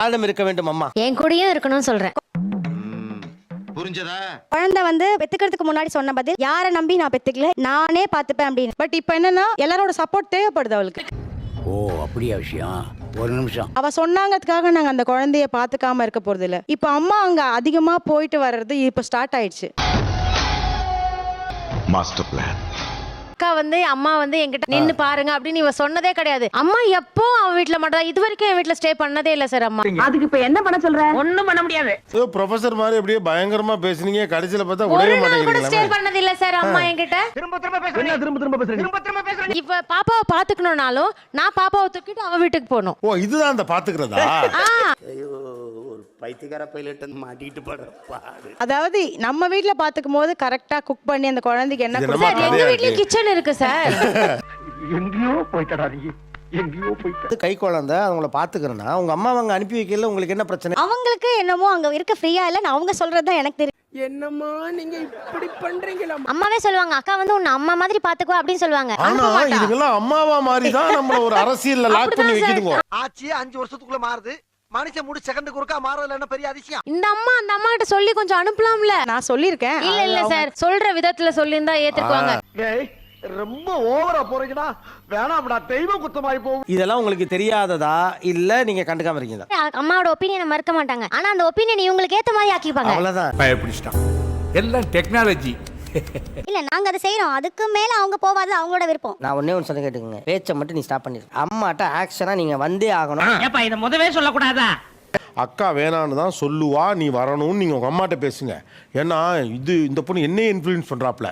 காலம் இருக்க வேண்டும் அம்மா. என் கூடயும் இருக்கணும்னு சொல்றேன். புரிஞ்சதா? குழந்தை வந்து பெத்துக்கிறதுக்கு முன்னாடி சொன்ன பதில், யாரை நம்பி நான் பெத்துக்கல, நானே பாத்துப்பேன் அப்படின்னு. பட் இப்ப என்னன்னா எல்லாரோட சப்போர்ட் தேவைப்படுது அவளுக்கு. ஓ அப்படியா விஷயம்? ஒரு நிமிஷம். அவ சொன்னாங்கிறதுக்காக நாங்க அந்த குழந்தைய பாத்துக்காம இருக்க போறது இல்ல. இப்ப அம்மா அங்க அதிகமா போயிட்டு வர்றது இப்ப ஸ்டார்ட் ஆயிடுச்சு. Master plan. அக்கா வந்து அம்மா வந்து என்கிட்ட நின்னு பாருங்க அப்படின்னு இவ சொன்னதே கிடையாது. அம்மா எப்போ அவன் வீட்டுல மட்டும் இது வரைக்கும் என் வீட்டுல ஸ்டே பண்ணதே இல்ல சார். அம்மா அதுக்கு இப்ப என்ன பண்ண சொல்ற? ஒண்ணும் பண்ண முடியாது. ப்ரொஃபசர் மாதிரி அப்படியே பயங்கரமா பேசுனீங்க, கடைசியில பார்த்தா ஒரு உடவே நாள் கூட ஸ்டே மாட்டேங்கிறீங்க. பண்ணது இல்ல சார் அம்மா என்கிட்ட. இப்ப பாப்பாவை பாத்துக்கணும்னாலும் நான் பாப்பாவை தூக்கிட்டு அவ வீட்டுக்கு போகணும். ஓ இதுதான் அந்த பாத்துக்கிறதா? ஒரு பைத்தியக்கார பைலட் மாட்டிட்டு படுற பாடு. அதாவது நம்ம வீட்ல பாத்துக்கும் போது கரெக்டா குக் பண்ணி அந்த குழந்தைக்கு என்ன இது சார் எங்க வீட்லயும் கிச்சன் இருக்கு சார். எங்கேயோ போயிட்டடா நீ, எங்கேயோ போயிட்ட. கை குழந்தை அவங்கள பாத்துக்கிறேன்னா உங்க அம்மா அவங்க அனுப்பி வைக்கல, உங்களுக்கு என்ன பிரச்சனை? அவங்களுக்கு என்னமோ அங்க இருக்க ஃப்ரீயா இல்ல, அவங்க சொல்றதுதான் எனக்கு தெரியும். என்னம்மா நீங்க இப்படி பண்றீங்களா? அம்மாவே சொல்லுவாங்க அக்கா வந்து உன்னை அம்மா மாதிரி பாத்துக்குவா அப்படின்னு சொல்லுவாங்க. ஆனா இதுக்கெல்லாம் அம்மாவா மாதிரி தான் நம்மள ஒரு அரசியல்ல லாக் பண்ணி வைக்குதுங்க. ஆச்சி 5 வருஷத்துக்குள்ள மாறுது. மனுஷன் முடி செகண்டுக்கு ஒருக்கா மாறதுல என்ன பெரிய அதிசயம்? இந்த அம்மா அந்த அம்மா கிட்ட சொல்லி கொஞ்சம் அனுப்பலாம்ல. நான் சொல்லிருக்கேன். இல்ல இல்ல சார் சொல்ற விதத்துல சொல்லியிருந்தா ஏத்துக்குவாங்க. டேய் ரொம்ப ஓவரா போறீங்கடா. வேணாம்டா, தெய்வ குத்தமாயி போகும். இதெல்லாம் உங்களுக்கு தெரியாததா இல்ல நீங்க கண்டுக்காம இருக்கீங்களா? அம்மாவோட ஒப்பீனியனை மறுக்க மாட்டாங்க. ஆனா அந்த ஒப்பீனியன் இவங்களுக்கு ஏத்த மாதிரி ஆக்கிப்பாங்க. அவ்வளவுதான். பயப்பிடிச்சிட்டான். எல்லாம் டெக்னாலஜி. இல்ல நாங்க அதை செய்யறோம், அதுக்கு மேல அவங்க போவாது, அவங்களோட விருப்பம். நான் ஒண்ணே ஒன்று சொல்ல கேட்டுக்கங்க, பேச்சை மட்டும் நீ ஸ்டாப் பண்ணிடு. அம்மாட்ட ஆக்ஷனா நீங்க வந்தே ஆகணும். ஏப்பா இத முதவே சொல்லக்கூடாதா? அக்கா வேணான்னு தான் சொல்லுவா, நீ வரணும்னு நீங்க உங்க அம்மாட்ட பேசுங்க. ஏன்னா இது இந்த பொண்ணு என்னையே இன்ஃப்ளூயன்ஸ் பண்றாப்ல.